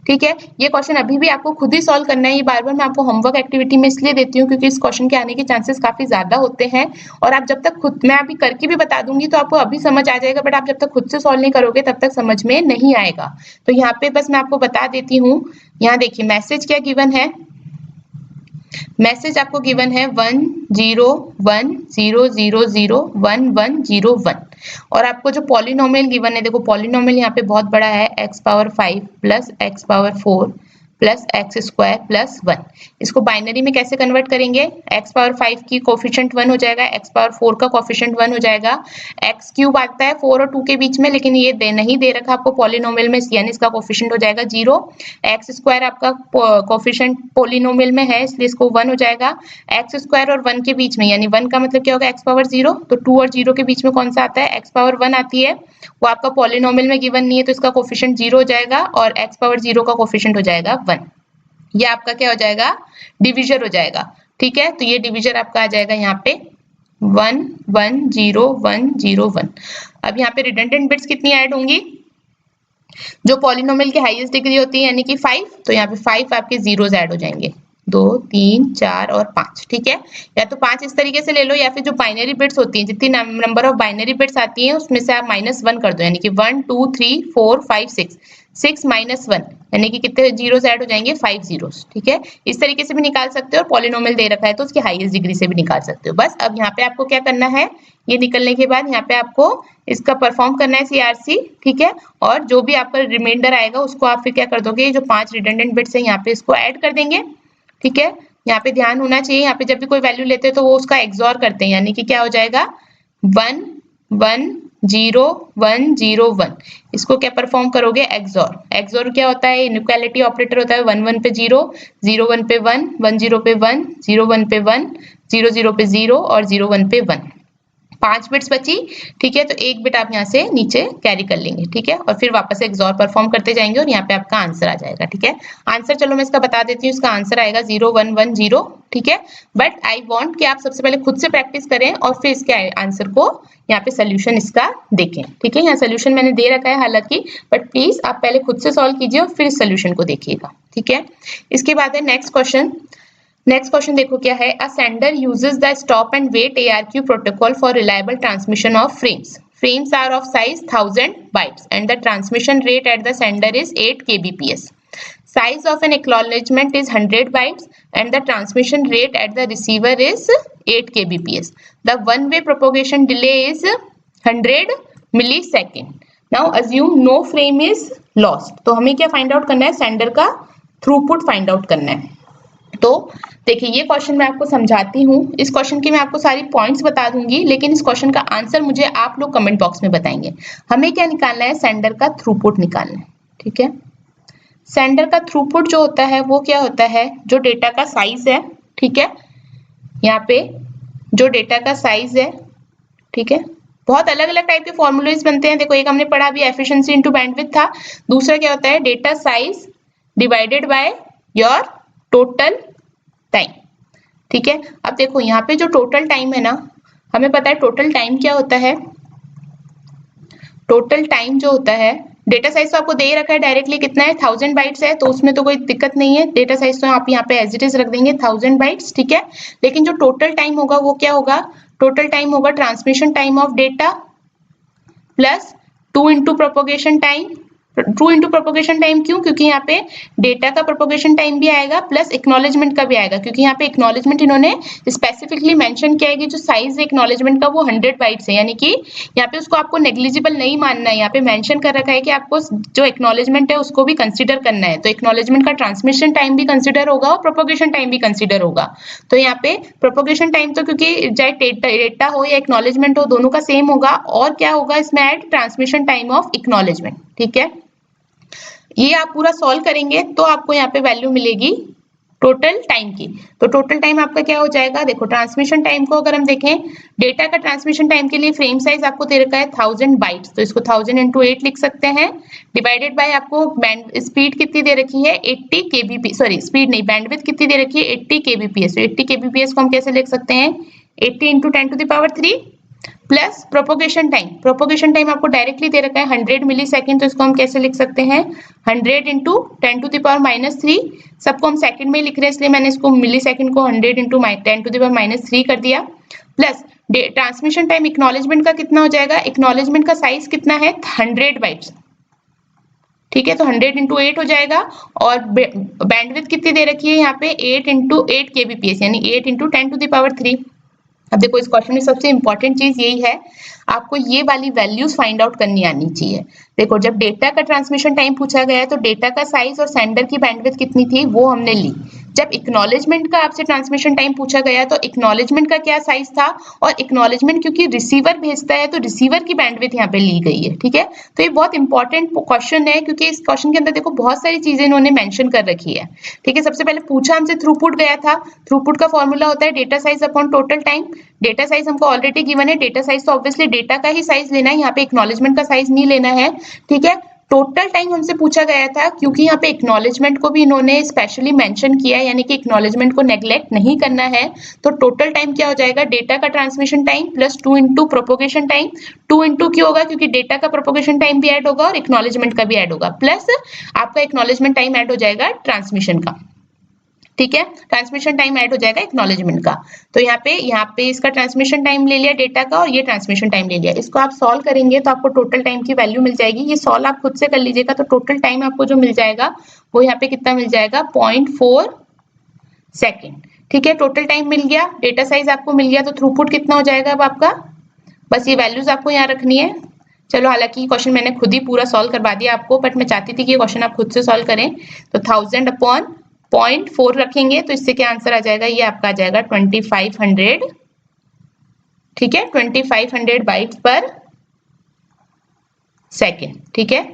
ठीक है, ये क्वेश्चन अभी भी आपको खुद ही सॉल्व करना है। ये बार बार मैं आपको होमवर्क एक्टिविटी में इसलिए देती हूँ क्योंकि इस क्वेश्चन के आने के चांसेस काफी ज्यादा होते हैं, और आप जब तक खुद, मैं अभी करके भी बता दूंगी तो आपको अभी समझ आ जाएगा, बट आप जब तक खुद से सॉल्व नहीं करोगे तब तक समझ में नहीं आएगा। तो यहाँ पे बस मैं आपको बता देती हूँ। यहाँ देखिए मैसेज क्या गिवन है, मैसेज आपको गिवन है 10100011101, और आपको जो पॉलिनोमियल गिवन है, देखो पॉलिनोमियल यहाँ पे बहुत बड़ा है, x⁴ plus x⁴ plus x² plus 1। इसको बाइनरी में कैसे कन्वर्ट करेंगे, x⁴ की कोफिशिएंट 1 हो जाएगा, x⁴ का कोफिशिएंट 1 हो जाएगा, x³ आता है 4 और 2 के बीच में, लेकिन ये नहीं दे रखा आपको पॉलिनोमियल में, यानी इसका कोफिशिएंट हो जाएगा 0। x² आपका कोफिशिएंट पॉलिनोमियल में है इसलिए इसको 1 हो जाएगा। x² और 1 के बीच में, यानी 1 का मतलब क्या होगा, x⁴, तो 2 और 0 के बीच में कौन सा आता है, x⁴ आती है, वो आपका पॉलिनोमियल में गिवन नहीं है तो इसका कोफिशिएंट 0 हो जाएगा, और x⁴ का कोफिशिएंट हो जाएगा 1। ये आपका क्या हो जाएगा, डिविजर हो जाएगा। ठीक है, तो ये डिविजर आपका आ जाएगा यहाँ पे 1 1 0 1 0 1। अब यहाँ पे रिडंडेंट बिट्स कितनी ऐड होंगी, जो पॉलिनोमियल की हाईएस्ट डिग्री होती है यानी कि 5, तो यहाँ पे 5 आपके जीरोस ऐड हो जाएंगे, 2 3 4 और 5। ठीक है, या तो 5 इस तरीके से ले लो, या फिर जो बाइनरी बिट्स होती हैं, जितनी नंबर ऑफ बाइनरी बिट्स आती हैं उसमें से आप -1 कर दो, यानी कि 1 2 3 4 5 6 6 -1, यानी कि कितने जीरोस ऐड हो जाएंगे, 5 जीरोस। ठीक है, इस तरीके से भी निकाल सकते हो, और पॉलिनोमियल दे रखा है तो उसकी हाईएस्ट डिग्री से भी निकाल सकते हो। बस अब यहाँ पे आपको क्या करना है, ये निकलने के बाद यहाँ पे आपको इसका परफॉर्म करना है CRC। ठीक है, और जो भी आपका रिमाइंडर आएगा उसको आप फिर क्या कर दोगे, जो 5 रिडंडेंट बिट्स है यहाँ पे इसको ऐड कर देंगे। ठीक है, यहाँ पे ध्यान होना चाहिए, यहाँ पे जब भी कोई वैल्यू लेते हैं तो वो उसका एक्सॉर करते हैं, यानी कि क्या हो जाएगा 1 1 0 1 0 1। इसको क्या परफॉर्म करोगे, एक्सॉर। एक्सॉर क्या होता है, इनइक्वालिटी ऑपरेटर होता है, 1 1 पे 0 0 1 पे 1 1 0 पे 1 0 1 पे 1 0 0 पे 0 और 0 1 पे 1। 5 बिट्स बची। ठीक है, तो एक बिट आप यहाँ से नीचे कैरी कर लेंगे। ठीक है, और फिर वापस से एक्सॉर परफॉर्म करते जाएंगे और यहाँ पे आपका आंसर आ जाएगा। ठीक है, आंसर चलो मैं इसका बता देती हूँ, इसका आंसर आएगा 0 1 1 0। ठीक है, बट आई वांट कि आप सबसे पहले खुद से प्रैक्टिस करें और फिर इसके आंसर को यहाँ पे सोल्यूशन इसका देखें। ठीक है, यहाँ सोल्यूशन मैंने दे रखा है हालांकि, बट प्लीज आप पहले खुद से सॉल्व कीजिए और फिर इस सोल्यूशन को देखिएगा। ठीक है, इसके बाद है नेक्स्ट क्वेश्चन। नेक्स्ट क्वेश्चन देखो क्या है, a sender uses the stop and wait ARQ protocol for reliable transmission of frames. Frames are of size 1000 bytes and the transmission rate at the sender is 8 kbps. Size of an acknowledgement is 100 bytes and the transmission rate at the receiver is 8 kbps. The one-way propagation delay is 100 millisecond. Now assume no frame is lost. तो हमें क्या find out करना है, sender का throughput find out करना है। तो देखिए ये क्वेश्चन मैं आपको समझाती हूँ, इस क्वेश्चन की मैं आपको सारी पॉइंट्स बता दूंगी, लेकिन इस क्वेश्चन का आंसर मुझे आप लोग कमेंट बॉक्स में बताएंगे। हमें क्या निकालना है, सेंडर का थ्रूपुट निकालना है। ठीक है, सेंडर का थ्रूपुट जो होता है वो क्या होता है, जो डेटा का साइज है। ठीक है, यहाँ पे जो डेटा का साइज है, ठीक है, बहुत अलग अलग टाइप के फॉर्मूलेज बनते हैं। देखो एक हमने पढ़ा अभी एफिशिएंसी इनटू बैंडविड्थ था, दूसरा क्या होता है data size divided by your total time. ठीक है, अब देखो यहाँ पे जो टोटल टाइम है ना, हमें पता है टोटल टाइम क्या होता है। टोटल टाइम जो होता है, डेटा साइज तो आपको दे रखा है डायरेक्टली कितना है, 1000 बाइट्स है, तो उसमें तो कोई दिक्कत नहीं है, डेटा साइज तो आप यहाँ पे एज इट इज रख देंगे 1000 बाइट्स। ठीक है, लेकिन जो टोटल टाइम होगा वो क्या होगा, टोटल टाइम होगा transmission time of data plus 2 into propagation time true into propagation time क्यों? क्योंकि यहाँ पे डेटा का प्रोपोगेशन टाइम भी आएगा प्लस एक्नॉलेजमेंट का भी आएगा, क्योंकि यहाँ पे एक्नॉलेजमेंट इन्होंने स्पेसिफिकली मेंशन किया है कि जो साइज है एक्नॉलेजमेंट का वो 100 बाइट्स है, यानी कि यहाँ पे उसको आपको नेग्लिजिबल नहीं मानना है। यहाँ पे मेंशन कर रखा है कि आपको जो एक्नॉलेजमेंट है उसको भी कंसिडर करना है, तो एक्नॉलेजमेंट का ट्रांसमिशन टाइम भी कंसिडर होगा और प्रोपोगेशन टाइम भी कंसिडर होगा। तो यहाँ पे प्रोपोगेशन टाइम तो क्योंकि चाहे डेटा हो या एक्नॉलेजमेंट हो दोनों का सेम होगा, और क्या होगा इसमें add transmission time of acknowledgement. ठीक है, ये आप पूरा सॉल्व करेंगे तो आपको यहाँ पे वैल्यू मिलेगी टोटल टाइम की। तो टोटल टाइम आपका क्या हो जाएगा, देखो ट्रांसमिशन टाइम को अगर हम देखें, डेटा का ट्रांसमिशन टाइम के लिए फ्रेम साइज आपको दे रखा है 1000 बाइट्स, तो इसको 1000 into 8 लिख सकते हैं, डिवाइडेड बाय आपको बैंड स्पीड कितनी दे रखी है 80 kbps, सॉरी स्पीड नहीं, बैंडविड्थ कितनी दे रखी है 80 kbps। तो 80 kbps को हम कैसे लिख सकते हैं, 80 into 10⁻³ plus propagation time, propagation time आपको डायरेक्टली दे रखा है 100 मिलीसेकंड, तो इसको हम कैसे लिख सकते हैं 100 into 10⁻³ सबको हम सेकंड में लिख रहे हैं इसलिए मैंने इसको मिलीसेकंड को 100 into 10⁻³ कर दिया, प्लस ट्रांसमिशन टाइम एक्नॉलेजमेंट का कितना हो जाएगा, एक्नॉलेजमेंट का साइज कितना है 100 बाइट्स। ठीक है, तो 100 into 8 हो जाएगा, और बैंडविड्थ कितनी दे रखी है यहाँ पे 8 into 8 kbps, यानी 8 into 10⁻³। अब देखो इस क्वेश्चन में सबसे इंपॉर्टेंट चीज यही है, आपको ये वाली वैल्यूज फाइंड आउट करनी आनी चाहिए। देखो जब डेटा का ट्रांसमिशन टाइम पूछा गया है तो डेटा का साइज और सेंडर की बैंडविड्थ कितनी थी वो हमने ली। जब एक्नॉलेजमेंट का आपसे ट्रांसमिशन टाइम पूछा गया तो एक्नॉलेजमेंट का क्या साइज था, और एक्नॉलेजमेंट क्योंकि रिसीवर भेजता है तो रिसीवर की बैंडविड्थ यहाँ पे ली गई है। ठीक है, तो ये बहुत इंपॉर्टेंट क्वेश्चन है क्योंकि इस क्वेश्चन के अंदर देखो बहुत सारी चीजें इन्होंने मेंशन कर रखी है। ठीक है, सबसे पहले पूछा हमसे थ्रूपुट गया था, थ्रूपुट का फॉर्मूला होता है data size upon total time. Data size हमको ऑलरेडी गिवन है, डेटा साइज तो ऑब्वियसली डेटा का ही साइज लेना है, यहाँ पे एक्नॉलेजमेंट का साइज नहीं लेना है। ठीक है, टोटल टाइम हमसे पूछा गया था क्योंकि यहाँ पे एक्नॉलेजमेंट को भी इन्होंने स्पेशली मेंशन किया है, यानी कि एक्नॉलेजमेंट को नेग्लेक्ट नहीं करना है। तो टोटल टाइम क्या हो जाएगा, डेटा का transmission time plus 2 into propagation time. 2 into क्यों होगा, क्योंकि डेटा का प्रोपोगेशन टाइम भी ऐड होगा और एक्नॉलेजमेंट का भी ऐड होगा, प्लस आपका एक्नॉलेजमेंट टाइम ऐड हो जाएगा ट्रांसमिशन का। ठीक है, ट्रांसमिशन टाइम ऐड हो जाएगा एक्नॉलेजमेंट का। तो यहाँ पे इसका ट्रांसमिशन टाइम ले लिया डेटा का, और ये ट्रांसमिशन टाइम ले लिया। इसको आप सॉल्व करेंगे तो आपको टोटल टाइम की वैल्यू मिल जाएगी। ये सॉल्व आप खुद से कर लीजिएगा, तो टोटल टाइम आपको जो मिल जाएगा वो यहाँ पे कितना मिल जाएगा 0.4 सेकेंड। ठीक है, टोटल टाइम मिल गया, डेटा साइज आपको मिल गया, तो थ्रूपुट कितना हो जाएगा अब आपका, बस ये वैल्यूज आपको यहाँ रखनी है। चलो हालांकि क्वेश्चन मैंने खुद ही पूरा सॉल्व करवा दिया आपको, बट मैं चाहती थी कि ये क्वेश्चन आप खुद से सॉल्व करें। तो 1000 अपॉन 0.4 रखेंगे तो इससे क्या आंसर आ जाएगा, ये आपका आ जाएगा 2500। ठीक है, 2500 बाइट्स पर सेकेंड। ठीक है,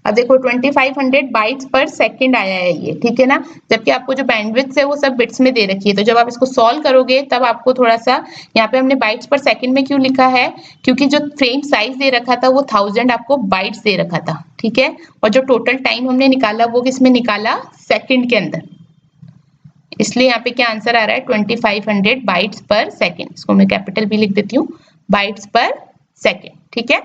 अब देखो 2500 बाइट्स पर सेकंड आया है ये, ठीक है ना, जबकि आपको जो बैंडविड्थ है वो सब बिट्स में दे रखी है। तो जब आप इसको सॉल्व करोगे तब आपको थोड़ा सा, यहाँ पे हमने बाइट्स पर सेकंड में क्यों लिखा है, क्योंकि जो फ्रेम साइज दे रखा था वो 1000 आपको बाइट्स दे रखा था। ठीक है, और जो टोटल टाइम हमने निकाला वो किसमें निकाला, सेकंड के अंदर, इसलिए यहाँ पे क्या आंसर आ रहा है 2500 बाइट्स पर सेकेंड। इसको मैं कैपिटल भी लिख देती हूँ, बाइट्स पर सेकेंड। ठीक है,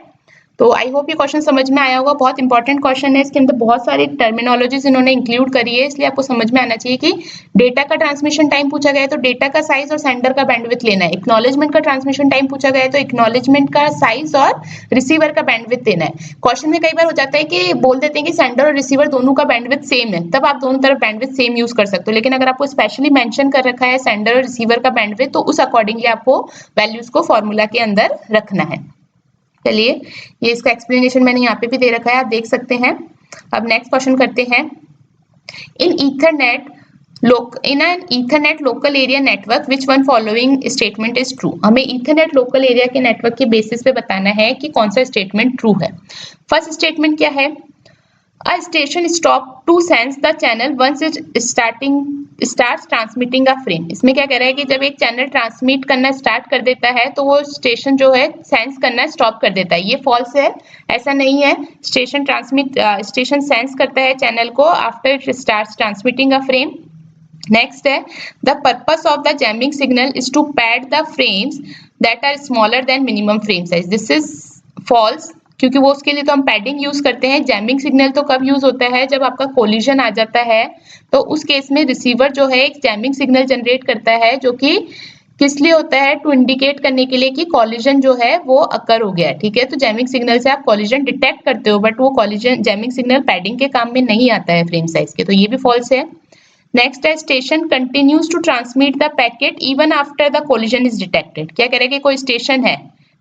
तो आई होप ये क्वेश्चन समझ में आया होगा। बहुत इंपॉर्टेंट क्वेश्चन है, इसके अंदर बहुत सारी टर्मिनोलॉजीज इन्होंने इंक्लूड करी है, इसलिए आपको समझ में आना चाहिए कि डेटा का ट्रांसमिशन टाइम पूछा गया है तो डेटा का साइज और सेंडर का बैंडविड्थ लेना है। एक्नॉलेजमेंट का ट्रांसमिशन टाइम पूछा गया है तो एक्नॉलेजमेंट का साइज और रिसीवर का बैंडविड्थ देना है। क्वेश्चन में कई बार हो जाता है कि बोल देते हैं कि सेंडर और रिसीवर दोनों का बैंडविड्थ सेम है, तब आप दोनों तरफ बैंडविड्थ सेम यूज कर सकते हो, लेकिन अगर आपको स्पेशली मेंशन कर रखा है सेंडर और रिसीवर का बैंडविड्थ तो उस अकॉर्डिंगली आपको वैल्यूज को फॉर्मूला के अंदर रखना है। चलिए, ये इसका एक्सप्लेनेशन मैंने यहाँ पे भी दे रखा है, आप देख सकते हैं। अब नेक्स्ट क्वेश्चन करते हैं। In an Ethernet local area network which one following statement is true. हमें ईथरनेट लोकल एरिया के नेटवर्क के बेसिस पे बताना है कि कौन सा स्टेटमेंट ट्रू है। फर्स्ट स्टेटमेंट क्या है, A station stop to sense the channel once it starts transmitting a frame। इसमें क्या कह रहा है कि जब एक चैनल ट्रांसमिट करना स्टार्ट कर देता है तो वो स्टेशन जो है सेंस करना स्टॉप कर देता है। ये फॉल्स है, ऐसा नहीं है। स्टेशन सेंस करता है चैनल को after it starts transmitting a frame. Next है, the purpose of the jamming signal is to pad the frames that are smaller than minimum frame size. This is false, क्योंकि वो उसके लिए तो हम पैडिंग यूज करते हैं। जैमिंग सिग्नल तो कब यूज होता है, जब आपका कोलिजन आ जाता है, तो उस केस में रिसीवर जो है एक जैमिंग सिग्नल जनरेट करता है जो कि किस लिए होता है? टू इंडिकेट करने के लिए कि कॉलिजन जो है वो अकर हो गया है, ठीक है। तो जैमिंग सिग्नल से आप कॉलिजन डिटेक्ट करते हो, बट वो कॉलिजन जैमिंग सिग्नल पैडिंग के काम में नहीं आता है फ्रेम साइज के, तो ये भी फॉल्स है। नेक्स्ट है station continues to transmit the packet even after the collision is detected. क्या कह रहे हैं कि कोई स्टेशन है,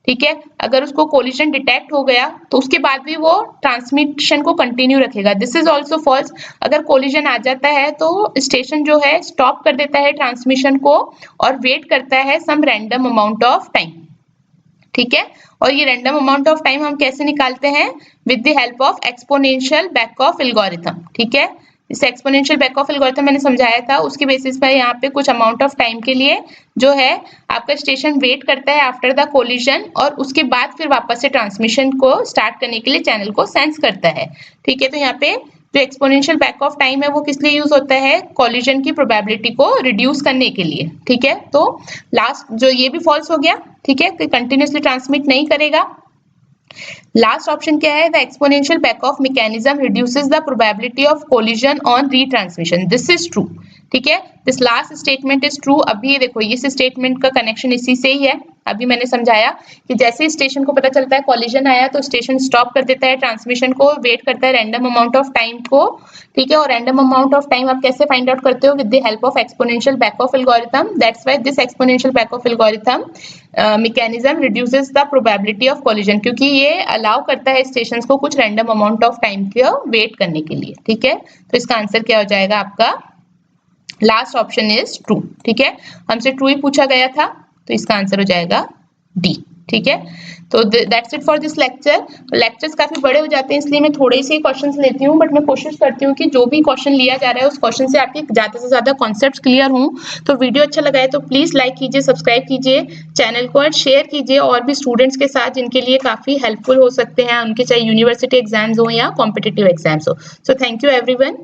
ठीक है, अगर उसको कोलिजन डिटेक्ट हो गया तो उसके बाद भी वो ट्रांसमिशन को कंटिन्यू रखेगा। This is also false. अगर कोलिजन आ जाता है तो स्टेशन जो है स्टॉप कर देता है ट्रांसमिशन को और वेट करता है some random amount of time, ठीक है। और ये रैंडम अमाउंट ऑफ टाइम हम कैसे निकालते हैं? With the help of exponential back of algorithm, ठीक है। इस एक्सपोनेंशियल बैक ऑफ एल्गोरिथम मैंने समझाया था, उसके बेसिस पर यहाँ पे कुछ अमाउंट ऑफ टाइम के लिए जो है आपका स्टेशन वेट करता है आफ्टर द कोलिजन, और उसके बाद फिर वापस से ट्रांसमिशन को स्टार्ट करने के लिए चैनल को सेंस करता है, ठीक है। तो यहाँ पे जो एक्सपोनेंशियल बैक ऑफ टाइम है वो किस लिए यूज होता है? कॉलिजन की प्रोबेबिलिटी को रिड्यूस करने के लिए, ठीक है। तो लास्ट जो ये भी फॉल्स हो गया, ठीक है, कंटिन्यूसली ट्रांसमिट नहीं करेगा। लास्ट ऑप्शन क्या है? The exponential back of mechanism reduces the probability of collision on retransmission. This is true, ठीक है। This last statement is true. अभी देखो इस स्टेटमेंट का कनेक्शन इसी से ही है। अभी मैंने समझाया कि जैसे स्टेशन को पता चलता है कॉलिजन आया तो स्टेशन स्टॉप कर देता है ट्रांसमिशन को, वेट करता है रैंडम अमाउंट ऑफ टाइम को, ठीक है। और रैंडम अमाउंट ऑफ टाइम आप कैसे फाइंड आउट करते हो? With the help of exponential back of algorithm. That's why this exponential back of algorithm mechanism reduces the probability of collision, क्योंकि ये अलाउ करता है स्टेशंस को कुछ रैंडम अमाउंट ऑफ टाइम का वेट करने के लिए, ठीक है। तो इसका आंसर क्या हो जाएगा आपका? लास्ट ऑप्शन इज ट्रू, ठीक है। हमसे ट्रू ही पूछा गया था तो इसका आंसर हो जाएगा डी, ठीक है। तो that's it for this lecture. Lectures काफी बड़े हो जाते हैं इसलिए मैं थोड़े से क्वेश्चंस लेती हूँ, बट मैं कोशिश करती हूँ कि जो भी क्वेश्चन लिया जा रहा है उस क्वेश्चन से आपके ज्यादा से ज्यादा कॉन्सेप्ट्स क्लियर हों। तो वीडियो अच्छा लगा है तो प्लीज लाइक कीजिए, सब्सक्राइब कीजिए चैनल को और शेयर कीजिए और भी स्टूडेंट्स के साथ जिनके लिए काफी हेल्पफुल हो सकते हैं, उनके चाहे यूनिवर्सिटी एग्जाम्स हो या कॉम्पिटिटिव एग्जाम्स हो। So thank you everyone.